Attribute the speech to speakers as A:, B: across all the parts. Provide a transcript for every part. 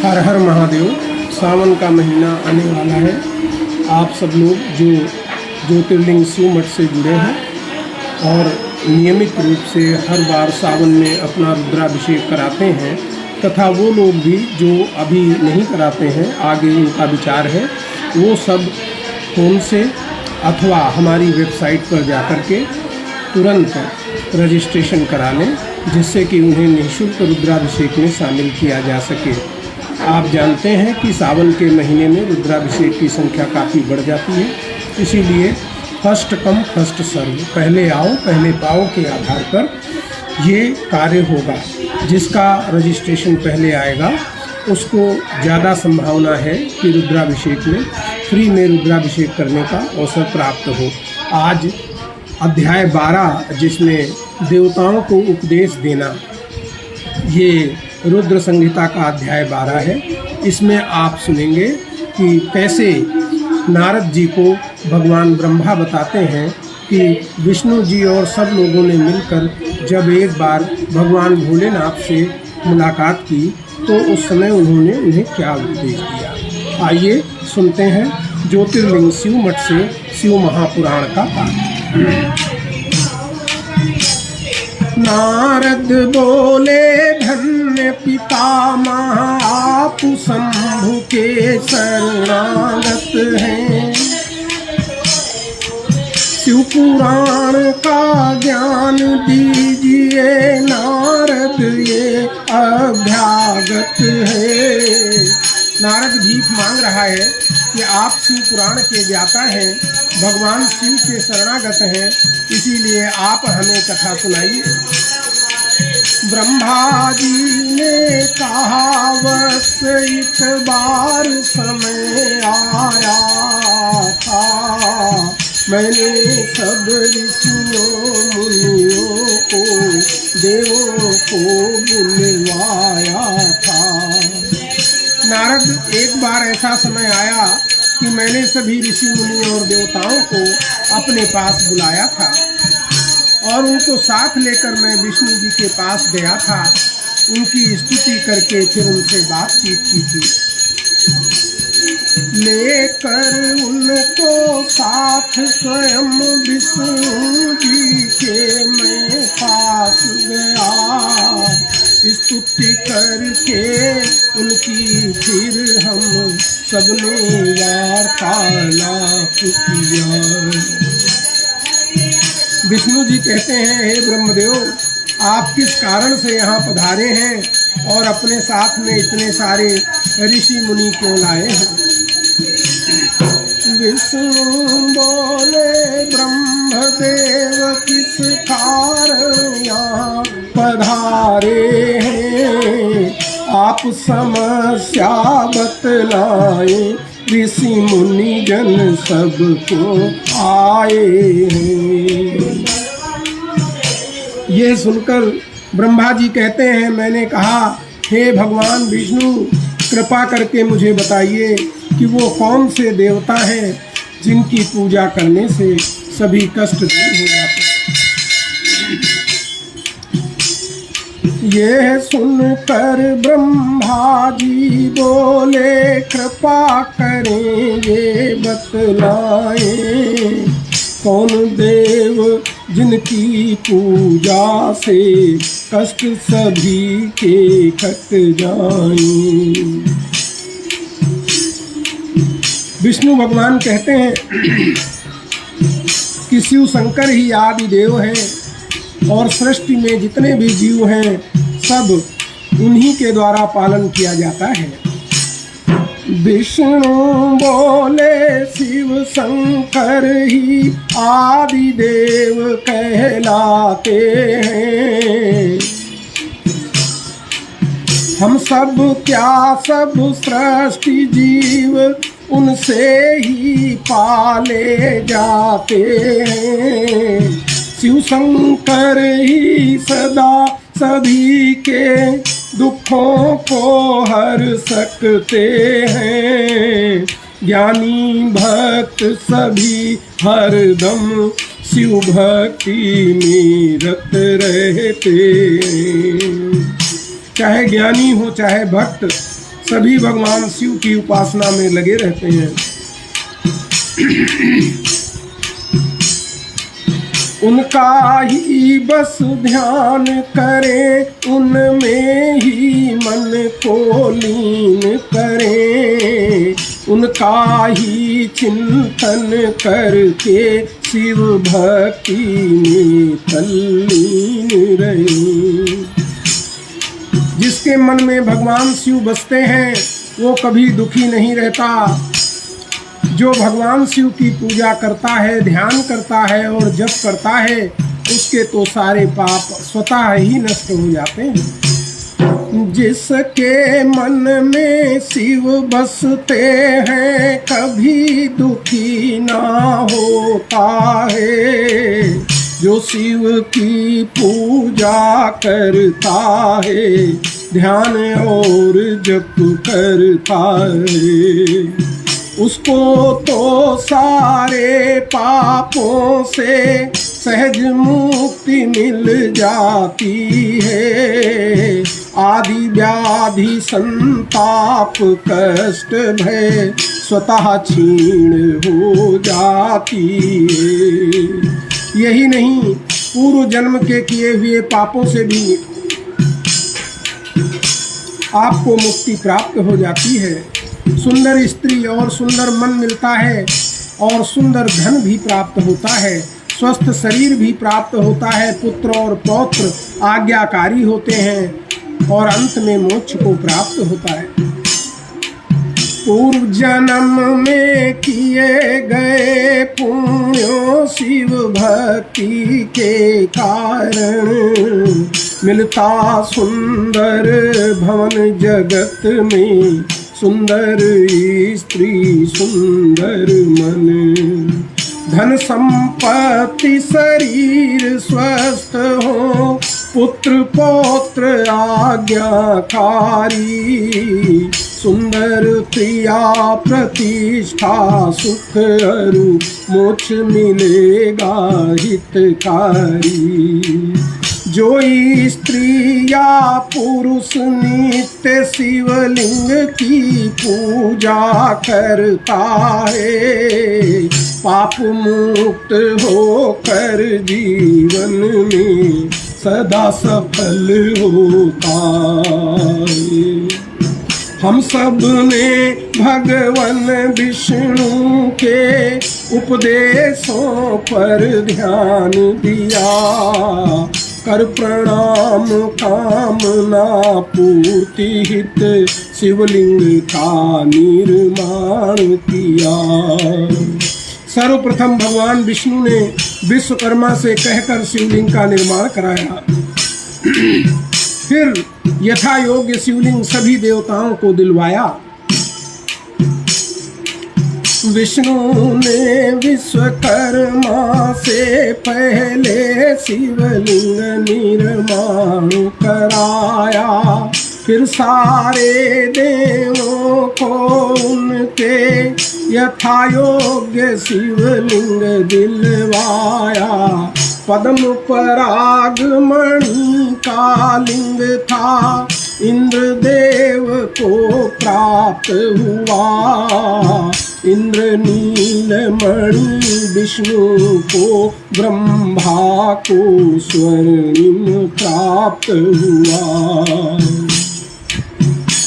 A: हर हर महादेव। सावन का महीना आने वाला है। आप सब लोग जो ज्योतिर्लिंग शिव मठ से जुड़े हैं और नियमित रूप से हर बार सावन में अपना रुद्राभिषेक कराते हैं, तथा वो लोग भी जो अभी नहीं कराते हैं, आगे उनका विचार है, वो सब फ़ोन से अथवा हमारी वेबसाइट पर जाकर के तुरंत रजिस्ट्रेशन करा लें, जिससे कि उन्हें निःशुल्क रुद्राभिषेक में शामिल किया जा सके। आप जानते हैं कि सावन के महीने में रुद्राभिषेक की संख्या काफ़ी बढ़ जाती है, इसीलिए फर्स्ट कम फर्स्ट सर्व, पहले आओ पहले पाओ के आधार पर ये कार्य होगा। जिसका रजिस्ट्रेशन पहले आएगा उसको ज़्यादा संभावना है कि रुद्राभिषेक में फ्री में रुद्राभिषेक करने का अवसर प्राप्त हो। आज अध्याय 12, जिसमें देवताओं को उपदेश देना, ये रुद्र संहिता का अध्याय 12 है। इसमें आप सुनेंगे कि कैसे नारद जी को भगवान ब्रह्मा बताते हैं कि विष्णु जी और सब लोगों ने मिलकर जब एक बार भगवान भोलेनाथ से मुलाकात की तो उस समय उन्होंने उन्हें क्या उपदेश दिया। आइए सुनते हैं ज्योतिर्लिंग शिव मठ से शिव महापुराण का पाठ। नारद बोले धन्य पितामह, आप शंभु के शरणागत हैं। शिव पुराण का ज्ञान दीजिए, नारद ये अभ्यागत है। नारद भीख मांग रहा है कि आप शिव पुराण के ज्ञाता हैं, भगवान शिव के शरणागत हैं, इसीलिए आप हमें कथा सुनाइए। ब्रह्मा जी ने कहा बस एक बार समय आया था, मैंने सब ऋषियों मुनियों को देवों को बुलवाया था। नारद, एक बार ऐसा समय आया कि मैंने सभी ऋषि मुनि और देवताओं को अपने पास बुलाया था और उनको साथ लेकर मैं विष्णु जी के पास गया था। उनकी स्तुति करके फिर उनसे बातचीत की थी। लेकर उनको साथ स्वयं विष्णु जी के मैं पास गया, स्तुति करके उनकी फिर हम सबने वार्तालाप किया। विष्णु जी कहते हैं, हे ब्रह्मदेव, आप किस कारण से यहाँ पधारे हैं और अपने साथ में इतने सारे ऋषि मुनि क्यों लाए हैं? विष्णु बोले, ब्रह्मदेव किस कारण यहाँ पधारे हैं, आप समस्या बतलाएं, ऋषि मुनि जन सबको आए हैं। ये सुनकर ब्रह्मा जी कहते हैं, मैंने कहा, हे भगवान विष्णु, कृपा करके मुझे बताइए कि वो कौन से देवता हैं जिनकी पूजा करने से सभी कष्ट दूर हो जाते हैं। ये सुनकर ब्रह्मा जी बोले, कृपा करें ये बतलाएं, कौन देव जिनकी पूजा से कष्ट सभी के कट जाएं। विष्णु भगवान कहते हैं कि शिव शंकर ही आदि देव हैं और सृष्टि में जितने भी जीव हैं सब उन्हीं के द्वारा पालन किया जाता है। विष्णु बोले, शिव शंकर ही आदि देव कहलाते हैं, हम सब क्या सब सृष्टि जीव उनसे ही पाले जाते हैं। शिव शंकर ही सदा सभी के दुखों को हर सकते हैं, ज्ञानी भक्त सभी हरदम शिव भक्ति में रत रहते हैं। चाहे ज्ञानी हो चाहे भक्त, सभी भगवान शिव की उपासना में लगे रहते हैं। उनका ही बस ध्यान करें, उनमें ही मन को लीन करें, उनका ही चिंतन करके शिव भक्ति में तल्लीन रहें। जिसके मन में भगवान शिव बसते हैं वो कभी दुखी नहीं रहता। जो भगवान शिव की पूजा करता है, ध्यान करता है और जप करता है, उसके तो सारे पाप स्वतः ही नष्ट हो जाते हैं। जिसके मन में शिव बसते हैं कभी दुखी ना होता है। जो शिव की पूजा करता है, ध्यान और जप करता है, उसको तो सारे पापों से सहज मुक्ति मिल जाती है। आदि व्याधि संताप कष्ट भय स्वतः क्षीण हो जाती है। यही नहीं, पूर्व जन्म के किए हुए पापों से भी आपको मुक्ति प्राप्त हो जाती है। सुंदर स्त्री और सुंदर मन मिलता है और सुंदर धन भी प्राप्त होता है, स्वस्थ शरीर भी प्राप्त होता है, पुत्र और पौत्र आज्ञाकारी होते हैं और अंत में मोक्ष को प्राप्त होता है। पूर्व जन्म में किए गए पुण्यों शिव भक्ति के कारण मिलता सुंदर भवन जगत में, सुंदर स्त्री सुंदर मन। धन संपत्ति शरीर स्वस्थ हो, पुत्र पौत्र आज्ञाकारी, सुंदर प्रिया प्रतिष्ठा सुख अरु मोक्ष मिलेगा हितकारी। जो स्त्री या पुरुष नित्य शिवलिंग की पूजा करता है, पाप मुक्त होकर जीवन में सदा सफल होता है। हम सब ने भगवान विष्णु के उपदेशों पर ध्यान दिया, कर प्रणाम कामना पूर्ति हित शिवलिंग का निर्माण किया। सर्वप्रथम भगवान विष्णु ने विश्वकर्मा से कहकर शिवलिंग का निर्माण कराया। फिर यथा योग्य शिवलिंग सभी देवताओं को दिलवाया। विष्णु ने विश्वकर्मा से पहले शिवलिंग निर्माण कराया, फिर सारे देवों को उनके यथा योग्य शिवलिंग दिलवाया। पद्म पराग मणि का लिंग था, इंद्रदेव को प्राप्त हुआ। इंद्र नील मणि विष्णु को, ब्रह्मा को स्वर्णिम प्राप्त हुआ।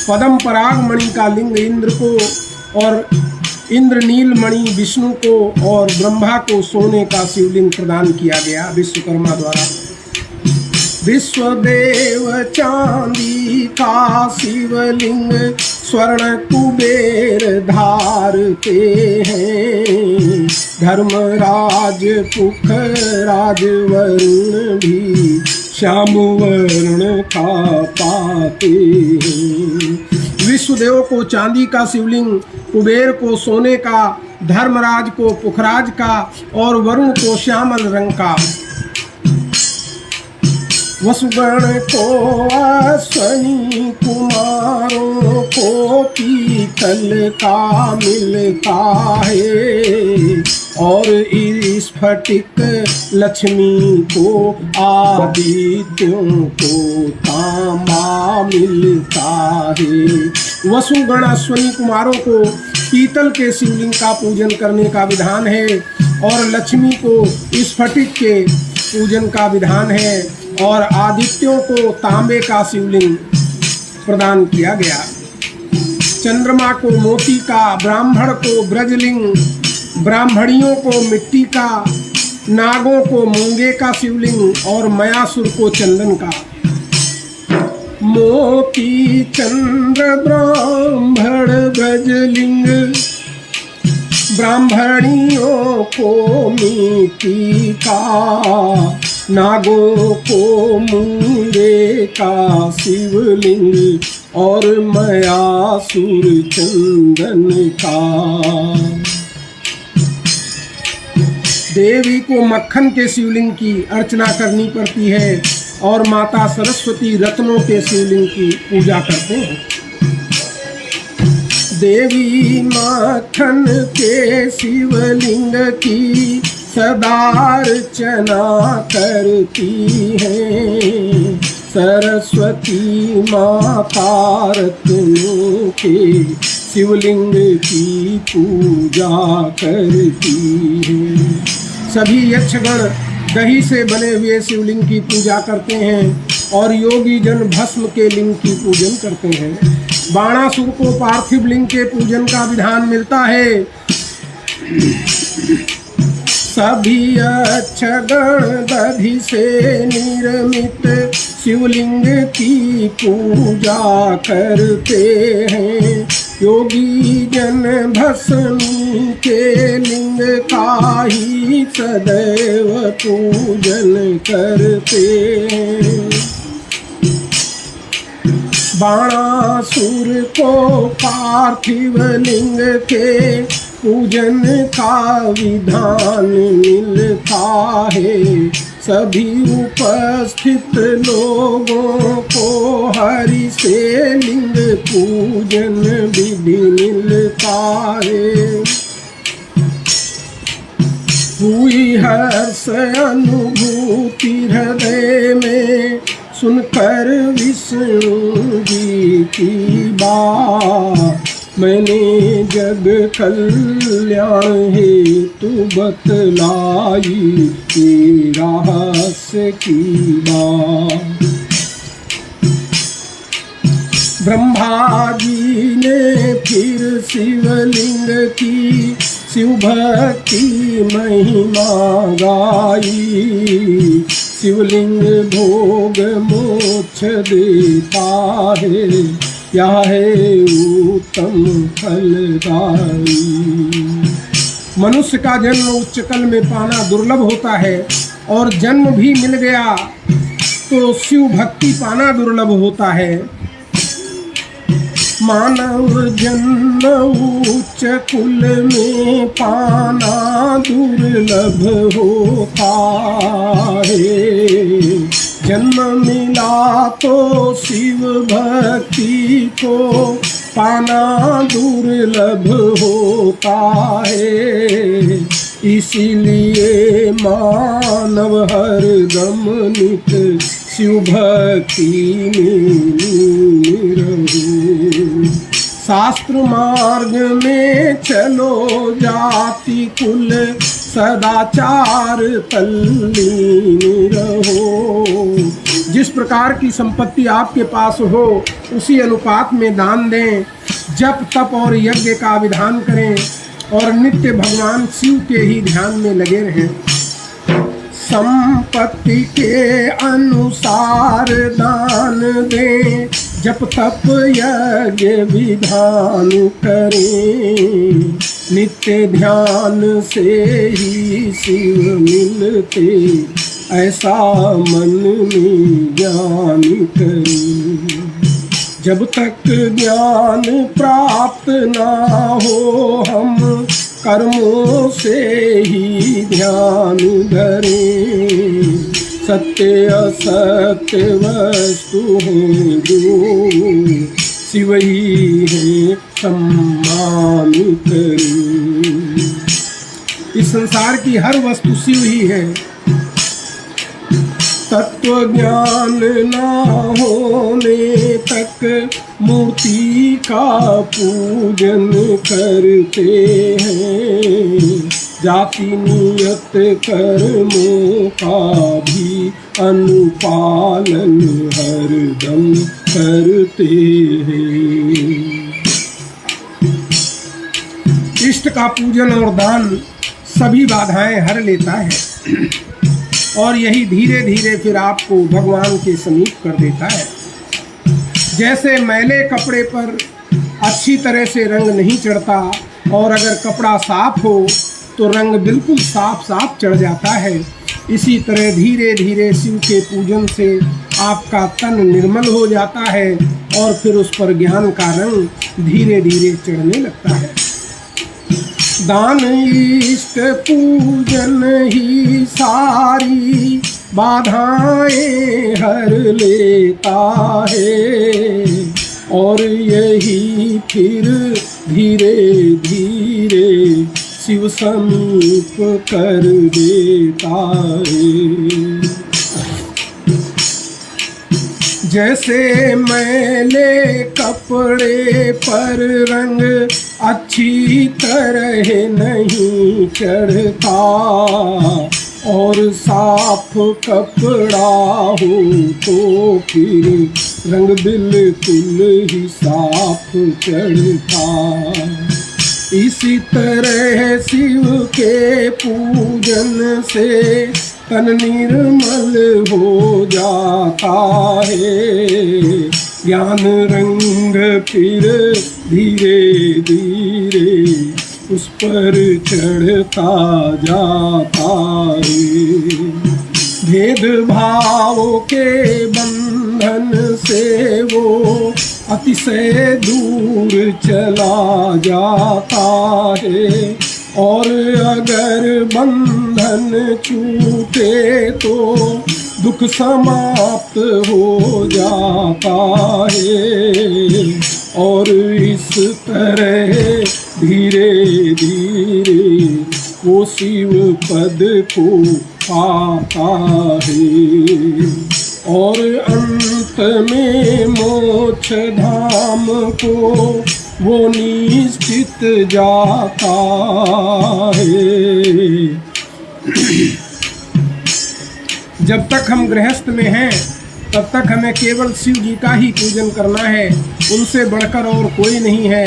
A: पद्म पराग मणि का लिंग इंद्र को और इंद्रनील मणि विष्णु को और ब्रह्मा को सोने का शिवलिंग प्रदान किया गया विश्वकर्मा द्वारा। विश्वदेव चांदी का शिवलिंग स्वर्ण कुबेर धारते हैं। धर्मराज पुखराज वरुण भी श्याम वर्ण का पाते हैं। विश्वदेव को चांदी का शिवलिंग, कुबेर को सोने का, धर्मराज को पुखराज का और वरुण को श्यामल रंग का, वसुगण को अश्वनी कुमारों को पीतल का मिलता है और स्फटिक लक्ष्मी को, आदित्यों को तांबा मिलता है। वसुगण अश्वनी कुमारों को पीतल के शिवलिंग का पूजन करने का विधान है और लक्ष्मी को स्फटिक के पूजन का विधान है और आदित्यों को तांबे का शिवलिंग प्रदान किया गया। चंद्रमा को मोती का, ब्राह्मण को ब्रजलिंग, ब्राह्मणियों को मिट्टी का, नागों को मूंगे का शिवलिंग और मयासुर को चंदन का। मोती चंद्र ब्राह्मण ब्रजलिंग, ब्राह्मणियों को मिट्टी का, नागों को मूंगे का शिवलिंग और मयासुर चंदन का। देवी को मक्खन के शिवलिंग की अर्चना करनी पड़ती है और माता सरस्वती रत्नों के शिवलिंग की पूजा करते हैं। देवी मक्खन के शिवलिंग की सदा अर्चना करती हैं। सरस्वती माता रत्नों के शिवलिंग की पूजा करती है। सभी यक्षगण दही से बने हुए शिवलिंग की पूजा करते हैं और योगी जन भस्म के लिंग की पूजन करते हैं। बाणासुर को पार्थिव लिंग के पूजन का विधान मिलता है। सभी यक्षगण दधि से निर्मित शिवलिंग की पूजा करते हैं। योगी जन भस्म के लिंग का ही सदैव पूजन करते हैं। बाणासुर को पार्थिव लिंग के पूजन का विधान मिलता है। सभी उपस्थित लोगों को हरि से लिंग पूजन विधि मिलता है। हुई हर्ष अनुभूति हृदय में सुनकर विष्णु जी की बात। मैंने जग कल्याण हेतु बतलाई रहस्य की बात। ब्रह्मा जी ने फिर शिवलिंग की शिव भक्ति महिमा गाई। शिवलिंग भोग मोक्ष देता है, यह है उत्तम फलदायी। मनुष्य का जन्म उच्च कल में पाना दुर्लभ होता है और जन्म भी मिल गया तो शिव भक्ति पाना दुर्लभ होता है। मानव जन्म उच्च कुल में पाना दुर्लभ होता है। जन्म मिला तो शिव भक्ति को पाना दुर्लभ होता है। इसीलिए मानव हरदम नित शिव भक्ति में रहो। शास्त्र मार्ग में चलो जाति कुल सदाचार तल्लीन रहो। जिस प्रकार की संपत्ति आपके पास हो उसी अनुपात में दान दें। जप तप और यज्ञ का विधान करें और नित्य भगवान शिव के ही ध्यान में लगे रहें। संपत्ति के अनुसार दान दें, जप तप यज्ञ विधान करें। नित्य ध्यान से ही शिव मिलते, ऐसा मन में ज्ञान करें। जब तक ज्ञान प्राप्त ना हो हम कर्मों से ही ध्यान धरें। सत्य असत्य वस्तु हैं जो शिव ही है सम्मान करें। इस संसार की हर वस्तु शिव ही है। तत्व ज्ञान ना होने तक मूर्ति का पूजन करते हैं। जाति नियत कर्मों का भी अनुपालन हरदम करते हैं। इष्ट का पूजन और दान सभी बाधाएं हर लेता है और यही धीरे धीरे फिर आपको भगवान के समीप कर देता है। जैसे मैले कपड़े पर अच्छी तरह से रंग नहीं चढ़ता और अगर कपड़ा साफ हो तो रंग बिल्कुल साफ साफ चढ़ जाता है, इसी तरह धीरे धीरे शिव के पूजन से आपका तन निर्मल हो जाता है और फिर उस पर ज्ञान का रंग धीरे धीरे चढ़ने लगता है। दान इष्ट पूजन ही सारी बाधाएं हर लेता है और यही फिर धीरे धीरे शिव समीप कर देता है। जैसे मैले कपड़े पर रंग अच्छी तरह नहीं चढ़ता और साफ कपड़ा हो तो फिर रंग बिल्कुल ही साफ चढ़ता। इसी तरह शिव के पूजन से तन निर्मल हो जाता है। ज्ञान रंग फिर धीरे धीरे उस पर चढ़ता जाता है। भेदभाव के बंधन से वो अतिशय दूर चला जाता है और अगर बंधन छूटे तो दुख समाप्त हो जाता है और इस तरह धीरे धीरे वो शिव पद को पाता है और अंत में मोक्ष धाम को वो निश्चित जाता है। जब तक हम गृहस्थ में हैं तब तक हमें केवल शिव जी का ही पूजन करना है, उनसे बढ़कर और कोई नहीं है,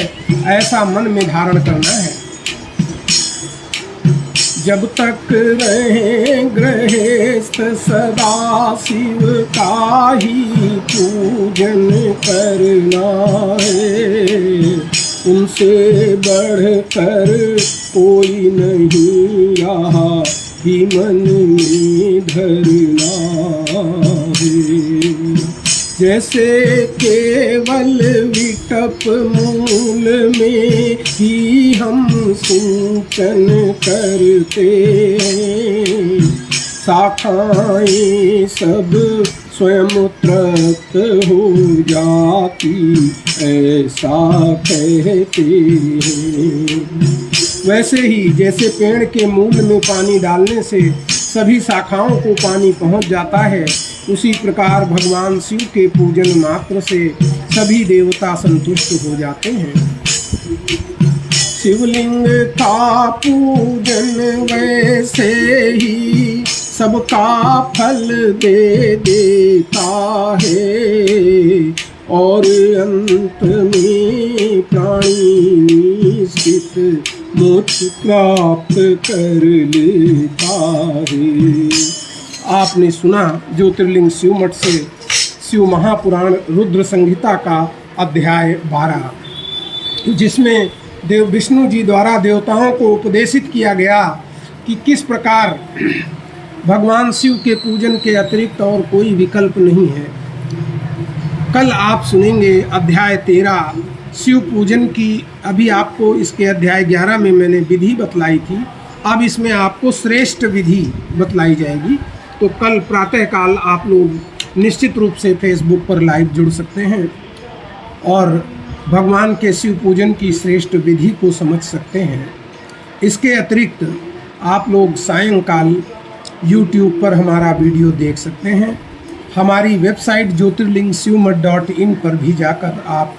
A: ऐसा मन में धारण करना है। जब तक रहे गृहस्थ सदा शिव का ही पूजन करना है, उनसे बढ़कर कोई नहीं यहाँ ही मन में धरना है। जैसे केवल विटप मूल में ही हम सिंचन करते हैं, शाखाएं सब स्वयं तृप्त हो जाती ऐसा कहते हैं। वैसे ही जैसे पेड़ के मूल में पानी डालने से सभी शाखाओं को पानी पहुंच जाता है, उसी प्रकार भगवान शिव के पूजन मात्र से सभी देवता संतुष्ट हो जाते हैं। शिवलिंग का पूजन वैसे ही सबका फल दे देता है और अंत में प्राणी निश्चित मोक्ष प्राप्त कर लेता है। आपने सुना ज्योतिर्लिंग शिव मठ से शिव महापुराण रुद्र संहिता का अध्याय 12, जिसमें देव विष्णु जी द्वारा देवताओं को उपदेशित किया गया कि किस प्रकार भगवान शिव के पूजन के अतिरिक्त और कोई विकल्प नहीं है। कल आप सुनेंगे अध्याय 13 शिव पूजन की। अभी आपको इसके अध्याय 11 में मैंने विधि बतलाई थी, अब इसमें आपको श्रेष्ठ विधि बतलाई जाएगी। तो कल प्रातःकाल आप लोग निश्चित रूप से फेसबुक पर लाइव जुड़ सकते हैं और भगवान के शिव पूजन की श्रेष्ठ विधि को समझ सकते हैं। इसके अतिरिक्त आप लोग सायंकाल YouTube पर हमारा वीडियो देख सकते हैं। हमारी वेबसाइट ज्योतिर्लिंगशिवमठ.in पर भी जाकर आप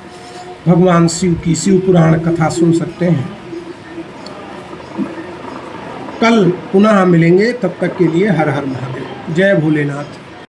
A: भगवान शिव की शिव पुराण कथा सुन सकते हैं। कल पुनः मिलेंगे, तब तक के लिए हर हर महादेव। जय भोलेनाथ।